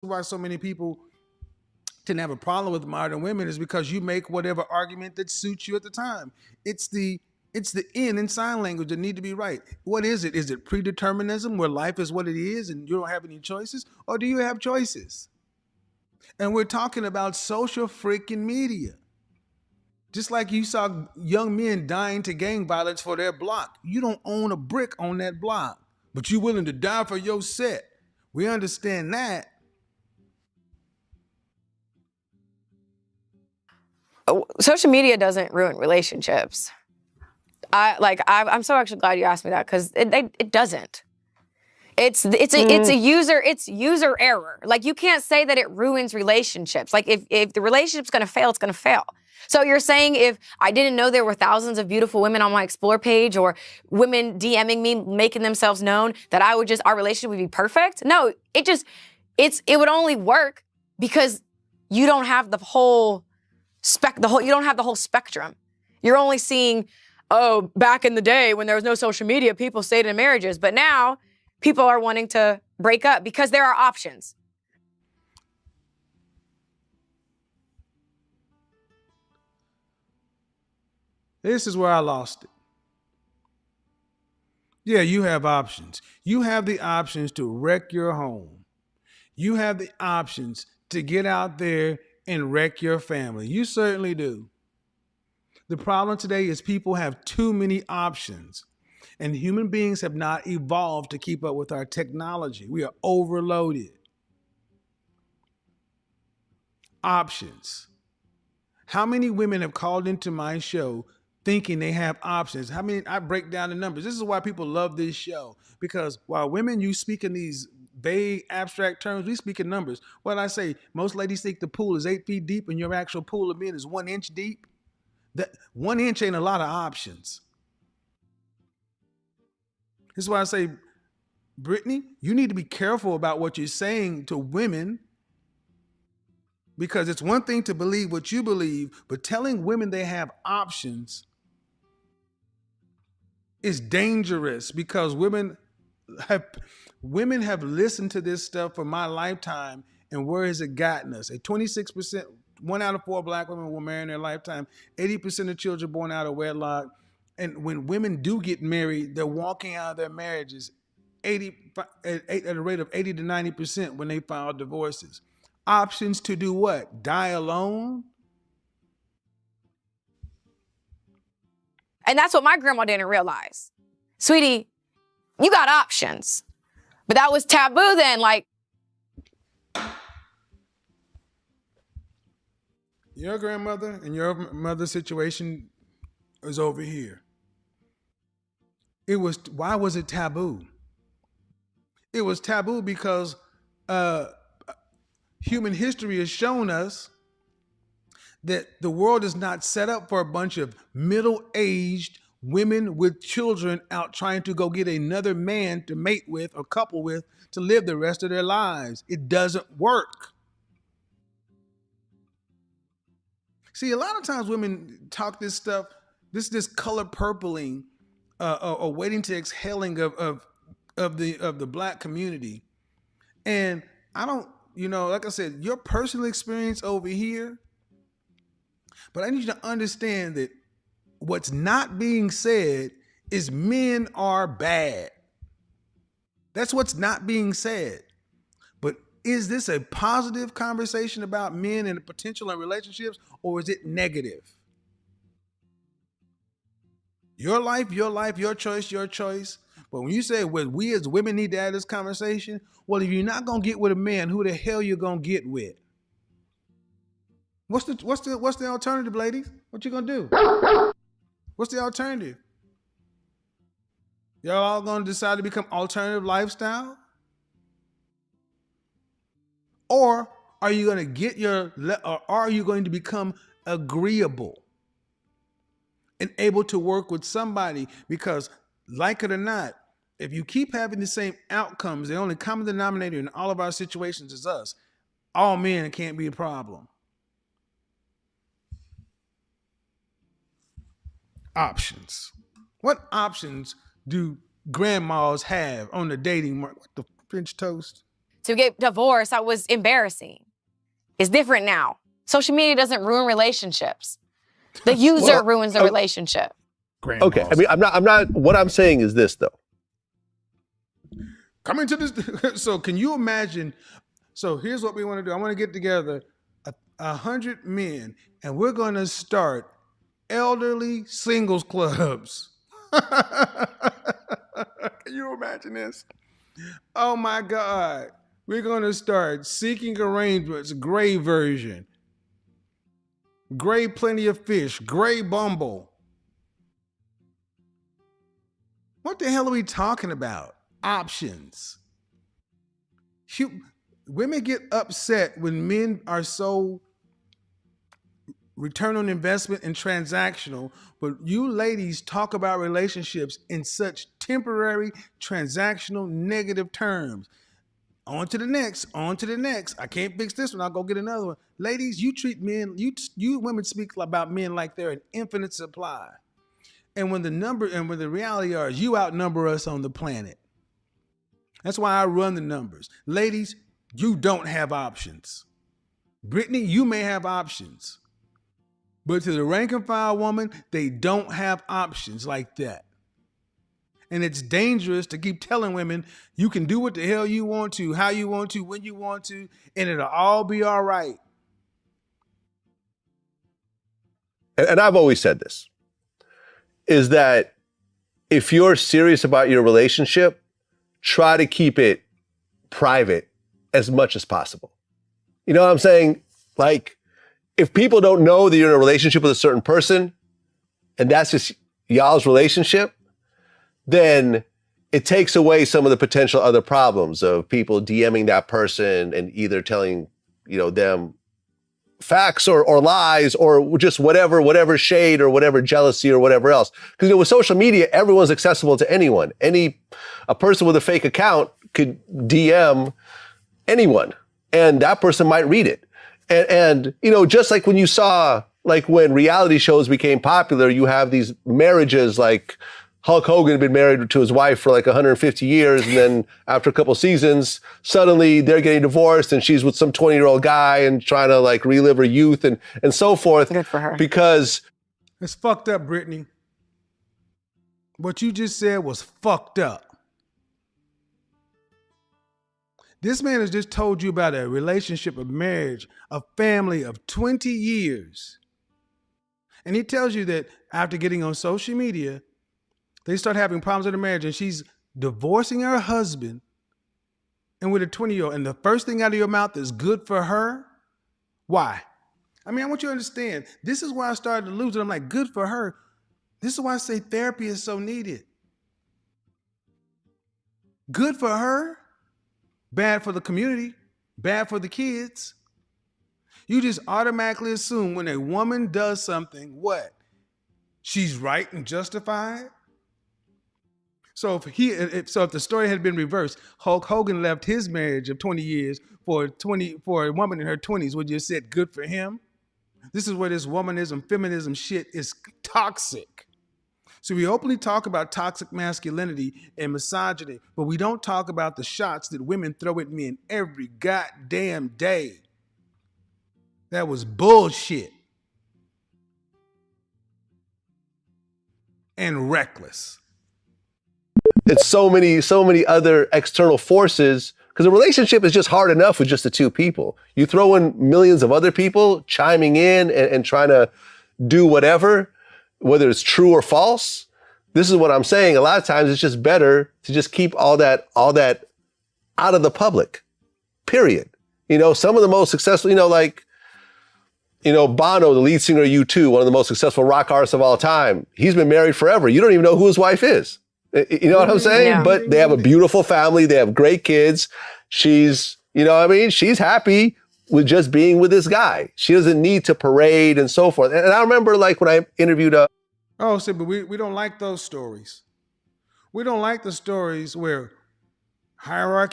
why so many people tend to have a problem with modern women is because you make whatever argument that suits you at the time. It's the it's the end in sign language that need to be right. What is it? Is it predeterminism where life is what it is and you don't have any choices? Or do you have choices? And we're talking about social freaking media. Just like you saw young men dying to gang violence for their block. You don't own a brick on that block, but you're willing to die for your set. We understand that. Social media doesn't ruin relationships. I'm so actually glad you asked me that because it doesn't. It's user error. Like you can't say that it ruins relationships. Like if the relationship's gonna fail, it's gonna fail. So you're saying if I didn't know there were thousands of beautiful women on my Explore page or women DMing me, making themselves known, that our relationship would be perfect? No, it would only work because you don't have the whole you don't have the whole spectrum. You're only seeing, oh, back in the day when there was no social media, people stayed in marriages. But now people are wanting to break up because there are options. This is where I lost it. Yeah, you have options. You have the options to wreck your home. You have the options to get out there and wreck your family. You certainly do. The problem today is people have too many options, and human beings have not evolved to keep up with our technology. We are overloaded. Options. How many women have called into my show thinking they have options? How many? I break down the numbers. This is why people love this show, because while women, you speak in these vague, abstract terms, we speak in numbers. What I say, most ladies think the pool is 8 feet deep and your actual pool of men is 1 inch deep. That 1 inch ain't a lot of options. This is why I say, Brittany, you need to be careful about what you're saying to women, because it's one thing to believe what you believe, but telling women they have options is dangerous, because have women have listened to this stuff for my lifetime, and where has it gotten us? A 26%, 1 out of 4 black women will marry in their lifetime. 80% of children born out of wedlock. And when women do get married, they're walking out of their marriages 80 at a rate of 80 to 90% when they file divorces. Options to do what? Die alone? And that's what my grandma didn't realize. Sweetie, you got options. But that was taboo then. Like, your grandmother and your mother's situation is over here. Why was it taboo? It was taboo because uh, human history has shown us that the world is not set up for a bunch of middle-aged women with children out trying to go get another man to mate with or couple with to live the rest of their lives. It doesn't work. See, a lot of times women talk this stuff, this color purpling, or waiting to exhaling of the black community. And I don't, like I said, your personal experience over here, but I need you to understand that what's not being said is men are bad. That's what's not being said. But is this a positive conversation about men and the potential in relationships, or is it negative? Your life, your choice, your choice. But when you say, well, we as women need to have this conversation, well, if you're not gonna get with a man, who the hell you gonna get with? What's the alternative, ladies? What you gonna do? What's the alternative? Y'all all gonna decide to become alternative lifestyle? Or are you gonna or are you going to become agreeable and able to work with somebody? Because, like it or not, if you keep having the same outcomes, the only common denominator in all of our situations is us. All men can't be a problem. Options. What options do grandmas have on the dating market? What the French toast? to get divorced, that was embarrassing. It's different now. Social media doesn't ruin relationships. The user ruins the relationship. Okay, I mean, I'm not. What I'm saying is this, though. Coming to this, so can you imagine? So here's what we want to do. I want to get together 100 men, and we're going to start elderly singles clubs. Can you imagine this? Oh my God. We're going to start Seeking Arrangements, gray version. Gray Plenty of Fish, Gray Bumble. What the hell are we talking about? Options. Women get upset when men are so return on investment and transactional, but you ladies talk about relationships in such temporary, transactional, negative terms. On to the next, on to the next. I can't fix this one, I'll go get another one. Ladies, you treat men, you women speak about men like they're an infinite supply. And when the reality is you outnumber us on the planet. That's why I run the numbers. Ladies, you don't have options. Brittany, you may have options. But to the rank and file woman, they don't have options like that. And it's dangerous to keep telling women you can do what the hell you want to, how you want to, when you want to, and it'll all be all right. And I've always said this, is that if you're serious about your relationship, try to keep it private as much as possible. You know what I'm saying? Like, if people don't know that you're in a relationship with a certain person, and that's just y'all's relationship, then it takes away some of the potential other problems of people DMing that person and either telling, them facts or lies or just whatever shade or whatever jealousy or whatever else. Because with social media, everyone's accessible to anyone. A person with a fake account could DM anyone, and that person might read it. And just like when you saw, like when reality shows became popular, you have these marriages, like Hulk Hogan had been married to his wife for like 150 years. And then after a couple seasons, suddenly they're getting divorced and she's with some 20-year-old guy and trying to like relive her youth and so forth. Good for her. Because it's fucked up, Brittany. What you just said was fucked up. This man has just told you about a relationship, a marriage, a family of 20 years. And he tells you that after getting on social media, they start having problems in the marriage and she's divorcing her husband and with a 20-year-old. And the first thing out of your mouth is good for her? Why? I mean, I want you to understand, this is why I started to lose it. I'm like, good for her. This is why I say therapy is so needed. Good for her. Bad for the community, bad for the kids. You just automatically assume when a woman does something, what? She's right and justified? So if the story had been reversed, Hulk Hogan left his marriage of 20 years for a woman in her 20s, would you have said good for him? This is where this womanism, feminism shit is toxic. So we openly talk about toxic masculinity and misogyny, but we don't talk about the shots that women throw at men every goddamn day. That was bullshit. And reckless. it's so many other external forces, because a relationship is just hard enough with just the two people. You throw in millions of other people chiming in and trying to do whatever, whether it's true or false. This is what I'm saying. A lot of times it's just better to just keep all that out of the public, period. You know, some of the most successful, Bono, the lead singer of U2, one of the most successful rock artists of all time, he's been married forever. You don't even know who his wife is. You know what I'm saying? Yeah. But they have a beautiful family. They have great kids. She's, she's happy with just being with this guy. She doesn't need to parade and so forth. And I remember when I interviewed but we don't like those stories. We don't like the stories where hierarchy